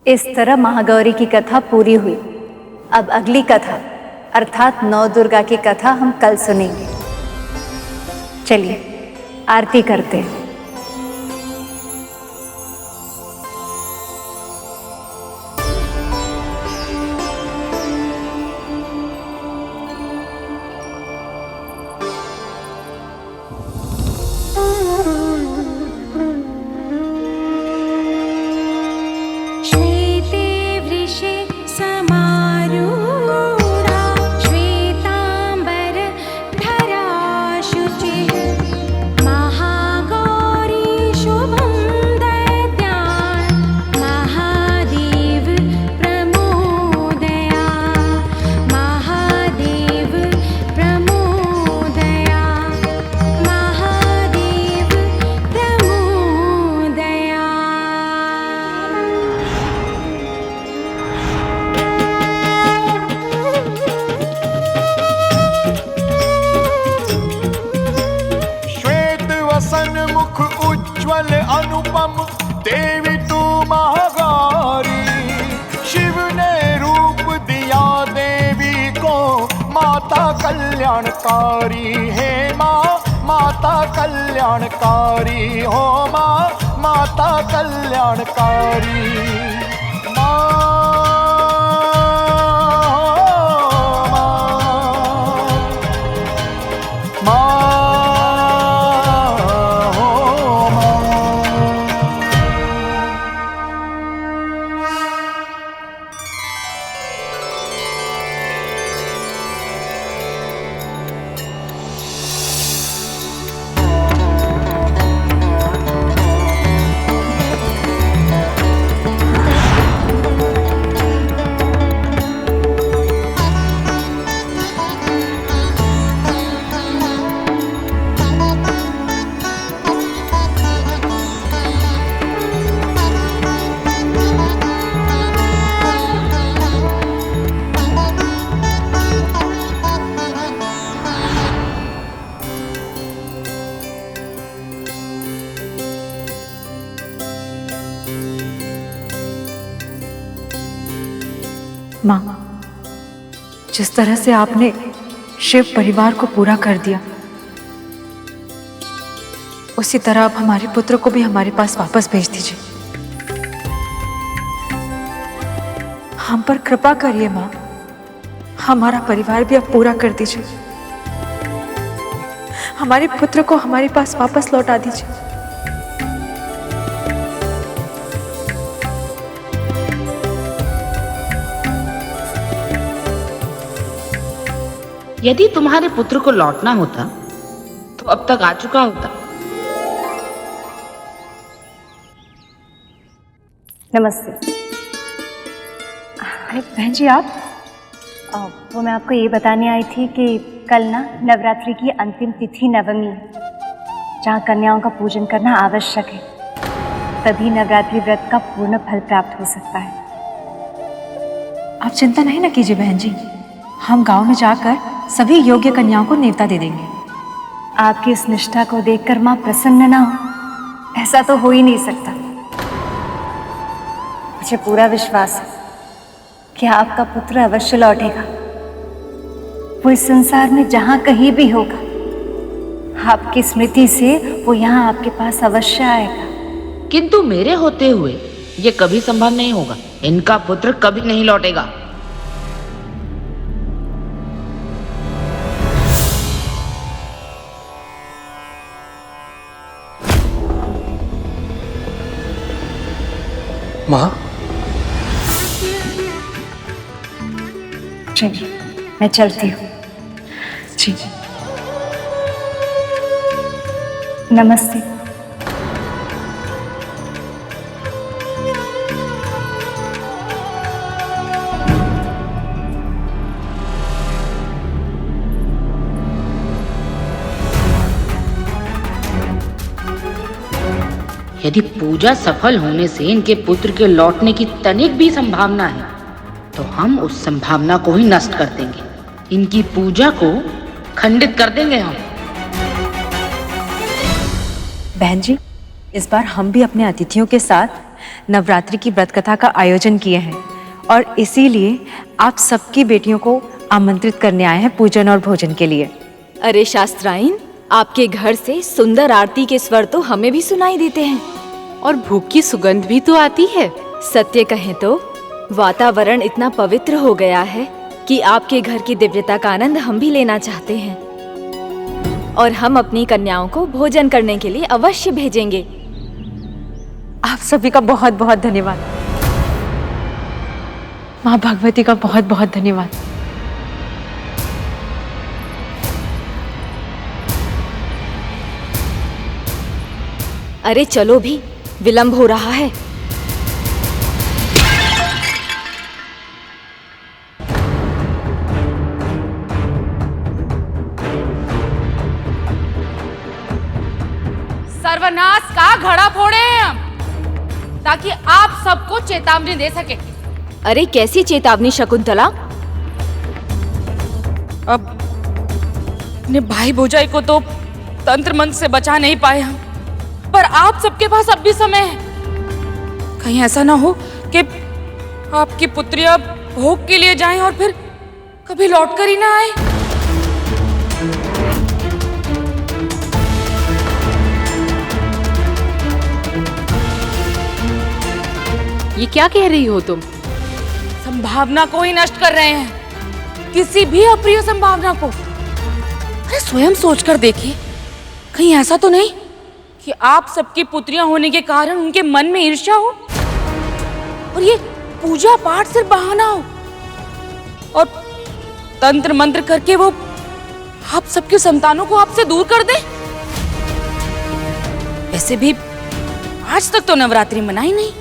इस तरह महागौरी की कथा पूरी हुई। अब अगली कथा अर्थात नौ दुर्गा की कथा हम कल सुनेंगे। चलिए आरती करते हैं। मुख उज्ज्वल अनुपम देवी तू महागौरी। शिव ने रूप दिया देवी को माता कल्याणकारी। हे माँ माता कल्याणकारी, हो माँ माता कल्याणकारी। माँ, जिस तरह से आपने शिव परिवार को पूरा कर दिया, उसी तरह आप हमारे पुत्र को भी हमारे पास वापस भेज दीजिए। हम पर कृपा करिए माँ, हमारा परिवार भी अब पूरा कर दीजिए। हमारे पुत्र को हमारे पास वापस लौटा दीजिए। यदि तुम्हारे पुत्र को लौटना होता तो अब तक आ चुका होता। नमस्ते। अरे बहन जी आप, वो मैं आपको ये बताने आई थी कि कल ना नवरात्रि की अंतिम तिथि नवमी है, जहाँ कन्याओं का पूजन करना आवश्यक है। तभी नवरात्रि व्रत का पूर्ण फल प्राप्त हो सकता है। आप चिंता नहीं ना कीजिए बहन जी, हम गांव में जाकर सभी योग्य कन्याओं को न्योता दे देंगे। आपकी इस निष्ठा को देखकर माँ प्रसन्न ना हो, ऐसा तो हो ही नहीं सकता। मुझे पूरा विश्वास है कि आपका पुत्र अवश्य लौटेगा। वो इस संसार में जहां कहीं भी होगा, आपकी स्मृति से वो यहाँ आपके पास अवश्य आएगा। किंतु मेरे होते हुए ये कभी संभव नहीं होगा। इनका पुत्र कभी नहीं लौटेगा। माँ, चलिए मैं चलती हूँ। जी नमस्ते। यदि पूजा सफल होने से इनके पुत्र के लौटने की तनिक भी संभावना है तो हम उस संभावना को ही नष्ट कर देंगे। इनकी पूजा को खंडित कर देंगे हम। बहन जी, इस बार हम भी अपने अतिथियों के साथ नवरात्रि की व्रत कथा का आयोजन किए हैं और इसीलिए आप सबकी बेटियों को आमंत्रित करने आए हैं पूजन और भोजन के लिए। अरे शास्त्राइन, आपके घर से सुंदर आरती के स्वर तो हमें भी सुनाई देते हैं और भोग की सुगंध भी तो आती है। सत्य कहें तो वातावरण इतना पवित्र हो गया है कि आपके घर की दिव्यता का आनंद हम भी लेना चाहते हैं और हम अपनी कन्याओं को भोजन करने के लिए अवश्य भेजेंगे। आप सभी का बहुत बहुत धन्यवाद। माँ भगवती का बहुत बहुत धन्यवाद। अरे चलो भी, विलंब हो रहा है। सर्वनाश का घड़ा फोड़े हैं हम, ताकि आप सबको चेतावनी दे सके। अरे कैसी चेतावनी शकुंतला? अब अपने भाई भौजाई को तो तंत्र मंत्र से बचा नहीं पाए हम, पर आप सबके पास अब भी समय है। कहीं ऐसा ना हो कि आपकी पुत्रियां भोग के लिए जाएं और फिर कभी लौट कर ही ना आए। ये क्या कह रही हो तुम? संभावना को ही नष्ट कर रहे हैं, किसी भी अप्रिय संभावना को। अरे स्वयं सोचकर देखिए, कहीं ऐसा तो नहीं कि आप सबकी पुत्रियां होने के कारण उनके मन में ईर्ष्या हो और ये पूजा पाठ सिर्फ बहाना हो और तंत्र मंत्र करके वो आप सबके संतानों को आपसे दूर कर दे। वैसे भी आज तक तो नवरात्रि मनाई नहीं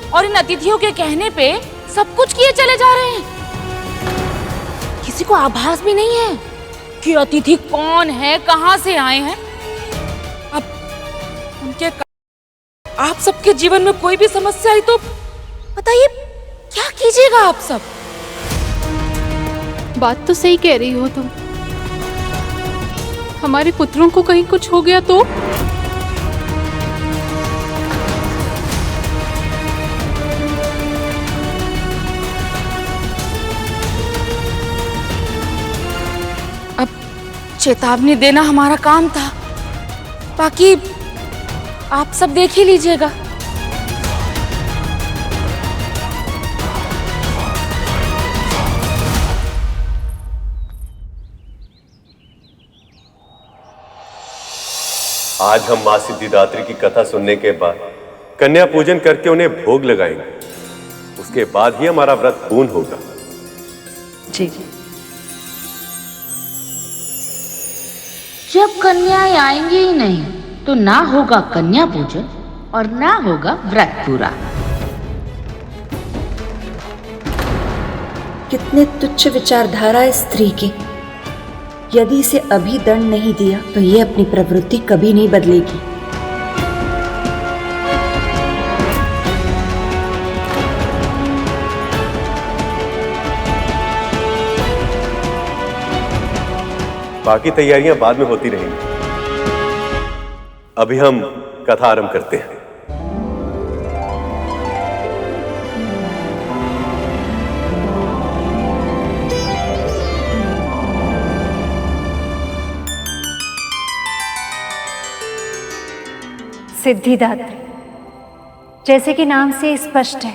और इन अतिथियों के कहने पे सब कुछ किए चले जा रहे हैं। किसी को आभास भी नहीं है कि अतिथि कौन है, कहां से आए हैं। अब उनके आप सबके जीवन में कोई भी समस्या आई तो बताइए क्या कीजिएगा आप सब? बात तो सही कह रही हो तुम। हमारे पुत्रों को कहीं कुछ हो गया तो? अब चेतावनी देना हमारा काम था, बाकी आप सब देख ही लीजिएगा। आज हम मां सिद्धिदात्री की कथा सुनने के बाद कन्या पूजन करके उन्हें भोग लगाएंगे। उसके बाद ही हमारा व्रत पूर्ण होगा। जी। जब कन्याएं आएंगी ही नहीं तो ना होगा कन्या पूजन और ना होगा व्रत पूरा। कितने तुच्छ विचारधारा है स्त्री की। यदि इसे अभी दंड नहीं दिया तो ये अपनी प्रवृत्ति कभी नहीं बदलेगी। बाकी तैयारियां बाद में होती रहेंगी। अभी हम कथा आरंभ करते हैं। सिद्धिदात्री, जैसे कि नाम से स्पष्ट है,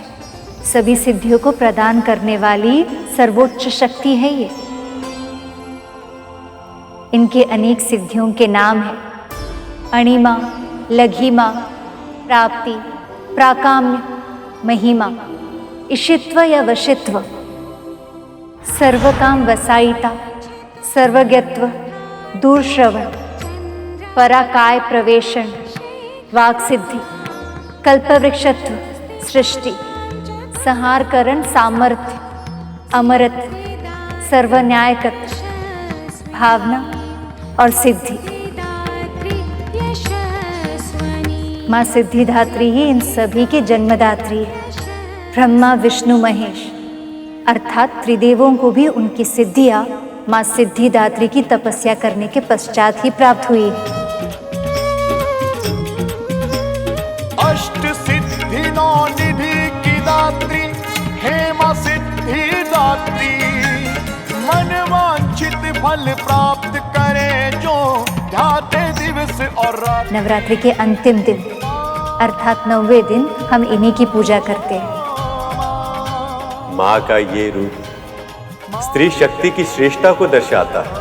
सभी सिद्धियों को प्रदान करने वाली सर्वोच्च शक्ति है ये। इनके अनेक सिद्धियों के नाम हैं अणिमा, लघिमा, प्राप्ति, प्राकाम्य, महिमा, इशित्व या वशित्व, सर्वकाम वसायिता, सर्वज्ञत्व, दूरश्रवण, पराकाय प्रवेशण, वाक सिद्धि, कल्पवृक्षत्व, सृष्टि, संहारकरण सामर्थ्य, अमरत्व, सर्वन्यायकत्व, भावना और सिद्धि। माँ सिद्धिदात्री ही इन सभी की जन्मदात्री है। ब्रह्मा विष्णु महेश अर्थात त्रिदेवों को भी उनकी सिद्धियाँ माँ सिद्धिदात्री की तपस्या करने के पश्चात ही प्राप्त हुई है। अष्ट सिद्धि नौ दात्री हेमा सिद्धि दात्री, मन वांछित फल प्राप्त करे जो ध्याते दिवस और रात। नवरात्रि के अंतिम दिन अर्थात 9वें दिन हम इन्हीं की पूजा करते हैं। माँ का ये रूप स्त्री शक्ति की श्रेष्ठता को दर्शाता है।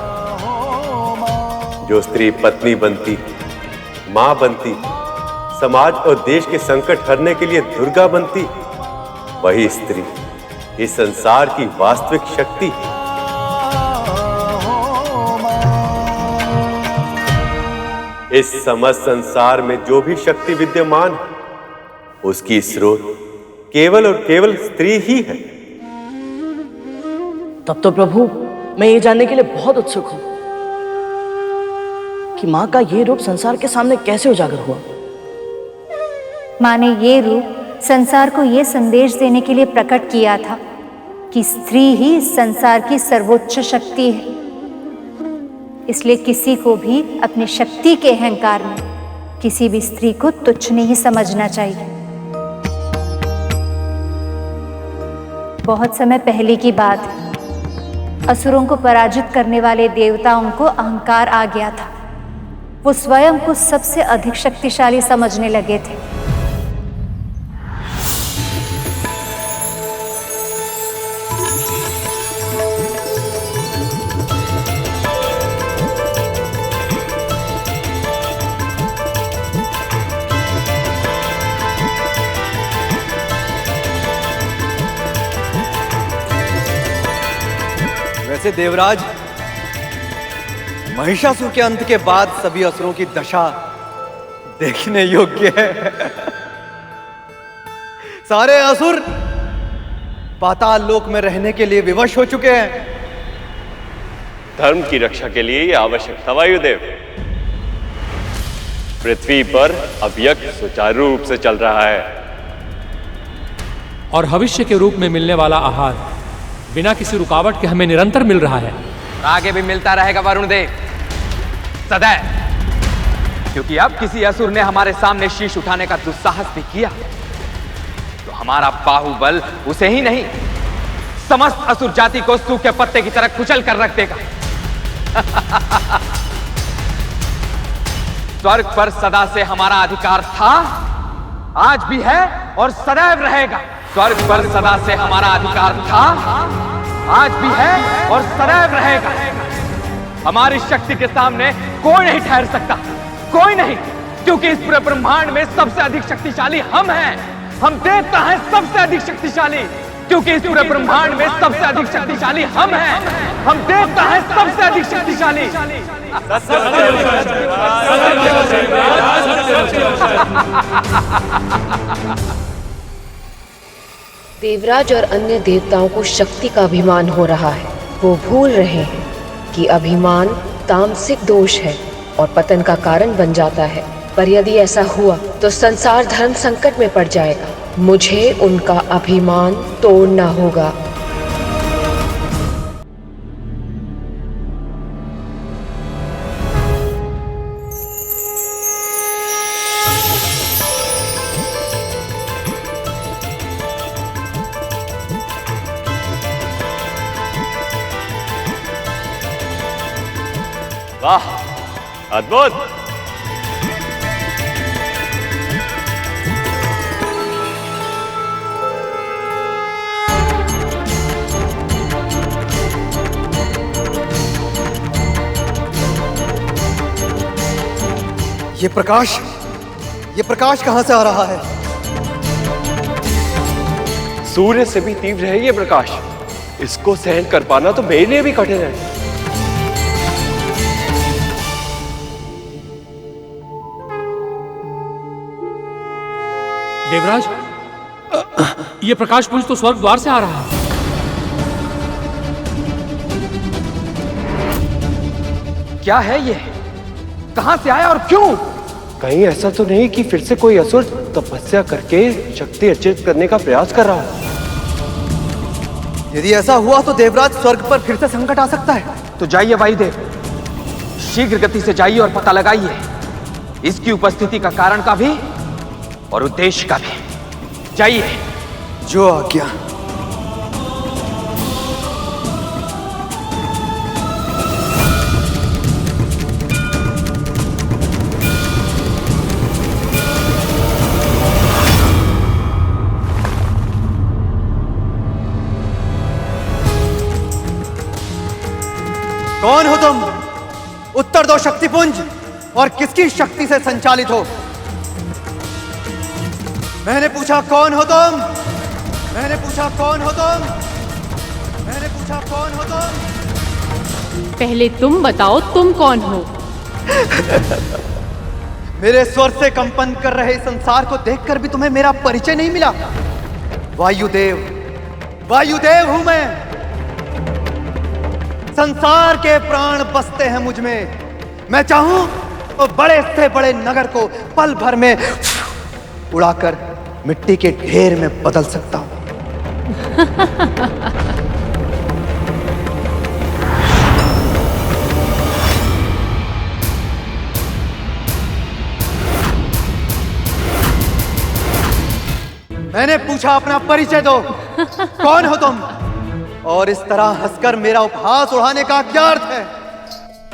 जो स्त्री पत्नी बनती, माँ बनती, समाज और देश के संकट हरने के लिए दुर्गा बनती, वही स्त्री इस संसार की वास्तविक शक्ति है। इस समस्त संसार में जो भी शक्ति विद्यमान है, उसकी स्रोत केवल और केवल स्त्री ही है। तब तो प्रभु मैं ये जानने के लिए बहुत उत्सुक हूं कि माँ का ये रूप संसार के सामने कैसे उजागर हुआ। माँ ने ये रूप संसार को ये संदेश देने के लिए प्रकट किया था कि स्त्री ही संसार की सर्वोच्च शक्ति है। इसलिए किसी को भी अपनी शक्ति के अहंकार में किसी भी स्त्री को तुच्छ नहीं समझना चाहिए। बहुत समय पहले की बात है, असुरों को पराजित करने वाले देवताओं को अहंकार आ गया था। वो स्वयं को सबसे अधिक शक्तिशाली समझने लगे थे। वैसे देवराज, महिषासुर के अंत के बाद सभी असुरों की दशा देखने योग्य है। सारे असुर पाताल लोक में रहने के लिए विवश हो चुके हैं। धर्म की रक्षा के लिए यह आवश्यक था वायुदेव। पृथ्वी पर अब यज्ञ सुचारू रूप से चल रहा है और भविष्य के रूप में मिलने वाला आहार बिना किसी रुकावट के हमें निरंतर मिल रहा है। आगे भी मिलता रहेगा वरुण देव, सदैव। क्योंकि अब किसी असुर ने हमारे सामने शीश उठाने का दुस्साहस भी किया तो हमारा बाहुबल उसे ही नहीं, समस्त असुर जाति को सूखे पत्ते की तरह कुचल कर रख देगा। स्वर्ग पर सदा से हमारा अधिकार था, आज भी है और सदैव रहेगा। स्वर्ग पर सदा से हमारा अधिकार था, आज भी है और सदैव रहेगा। हमारी शक्ति के सामने कोई नहीं ठहर सकता, कोई नहीं, क्योंकि इस पूरे ब्रह्मांड में सबसे अधिक शक्तिशाली हम हैं। हम देवता हैं सबसे अधिक शक्तिशाली, क्योंकि इस पूरे ब्रह्मांड में सबसे अधिक शक्तिशाली हम हैं। हम देवता हैं सबसे अधिक शक्तिशाली। देवराज और अन्य देवताओं को शक्ति का अभिमान हो रहा है। वो भूल रहे हैं कि अभिमान तामसिक दोष है और पतन का कारण बन जाता है। पर यदि ऐसा हुआ तो संसार धर्म संकट में पड़ जाएगा। मुझे उनका अभिमान तोड़ना होगा। वाह, अद्भुत। ये प्रकाश कहां से आ रहा है? सूर्य से भी तीव्र है ये प्रकाश। इसको सहन कर पाना तो मेरे लिए भी कठिन है। देवराज, ये प्रकाश पुंज तो स्वर्ग द्वार से आ रहा है। क्या है ये? कहां से आया और क्यों? कहीं ऐसा तो नहीं कि फिर से कोई असुर तपस्या करके शक्ति अर्जित करने का प्रयास कर रहा है? यदि ऐसा हुआ तो देवराज स्वर्ग पर फिर से संकट आ सकता है। तो जाइए वायुदेव, शीघ्र गति से जाइए और पता लगाइए इसकी उपस्थिति का कारण का भी और उद्देश्य का भी। जाइए जो आज्ञा। कौन हो तुम? उत्तर दो शक्तिपुंज, और किसकी शक्ति से संचालित हो? मैंने पूछा कौन हो तुम? मैंने पूछा कौन हो तुम? मैंने पूछा कौन हो तुम? पहले तुम बताओ तुम कौन हो? मेरे स्वर से कंपन कर रहे संसार को देखकर भी तुम्हें मेरा परिचय नहीं मिला? वायुदेव, वायुदेव हूं मैं। संसार के प्राण बसते हैं मुझ में। मैं चाहूं तो बड़े से बड़े नगर को पल भर में उड़ाकर मिट्टी के ढेर में बदल सकता हूं। मैंने पूछा अपना परिचय दो, कौन हो तुम? और इस तरह हंसकर मेरा उपहास उड़ाने का क्या अर्थ है?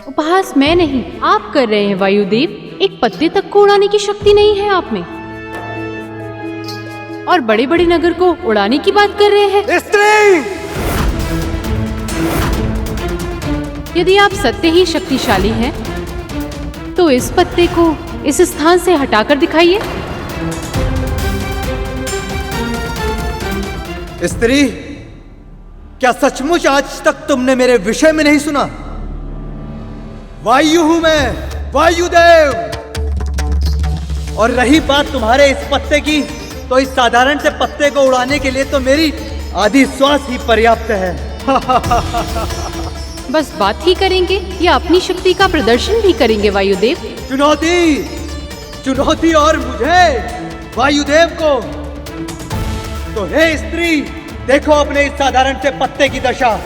उपहास मैं नहीं, आप कर रहे हैं वायुदेव। एक पत्ते तक को उड़ाने की शक्ति नहीं है आप में, और बड़े बड़े नगर को उड़ाने की बात कर रहे हैं। स्त्री! यदि आप सत्य ही शक्तिशाली हैं, तो इस पत्ते को इस स्थान से हटाकर दिखाइए। स्त्री, क्या सचमुच आज तक तुमने मेरे विषय में नहीं सुना? वायु हूं मैं, वायुदेव। और रही बात तुम्हारे इस पत्ते की, तो इस साधारण से पत्ते को उड़ाने के लिए तो मेरी आधी श्वास ही पर्याप्त है। बस बात ही करेंगे या अपनी शक्ति का प्रदर्शन भी करेंगे वायुदेव? चुनौती, चुनौती और मुझे, वायुदेव को। तो हे स्त्री, देखो अपने इस साधारण से पत्ते की दशा।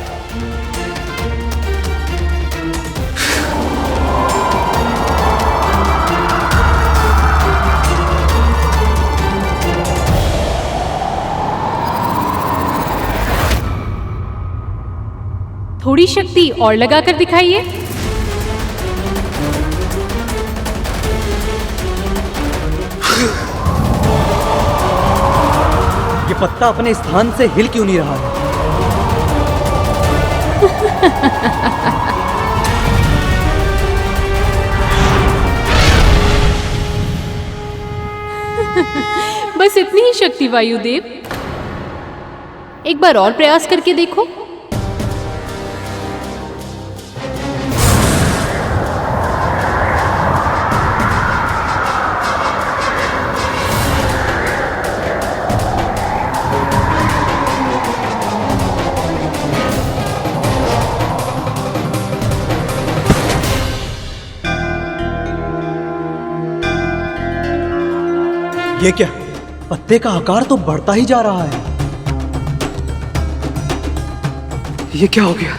थोड़ी शक्ति और लगाकर दिखाइए। ये पत्ता अपने स्थान से हिल क्यों नहीं रहा है? बस इतनी ही शक्ति वायुदेव। एक बार और प्रयास करके देखो। ये क्या? पत्ते का आकार तो बढ़ता ही जा रहा है। ये क्या हो गया?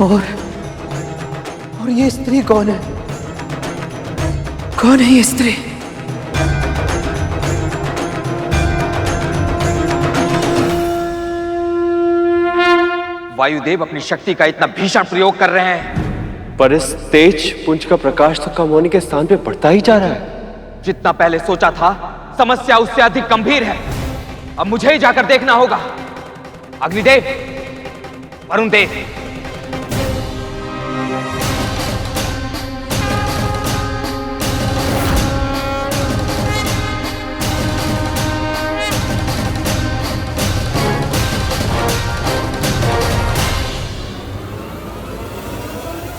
और ये स्त्री कौन है? कौन है ये स्त्री? वायुदेव अपनी शक्ति का इतना भीषण प्रयोग कर रहे हैं, पर इस तेज पुंज का प्रकाश तो कम होने के स्थान पे बढ़ता ही जा रहा है। जितना पहले सोचा था, समस्या उससे अधिक गंभीर है। अब मुझे ही जाकर देखना होगा। अग्निदेव, वरुण देव,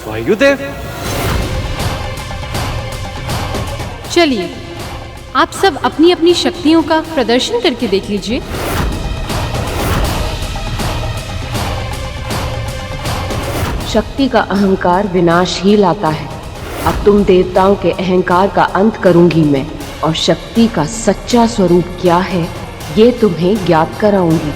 वायुदेव, चलिए आप सब अपनी अपनी शक्तियों का प्रदर्शन करके देख लीजिए। शक्ति का अहंकार विनाश ही लाता है। अब तुम देवताओं के अहंकार का अंत करूंगी मैं, और शक्ति का सच्चा स्वरूप क्या है ये तुम्हें ज्ञात कराऊंगी।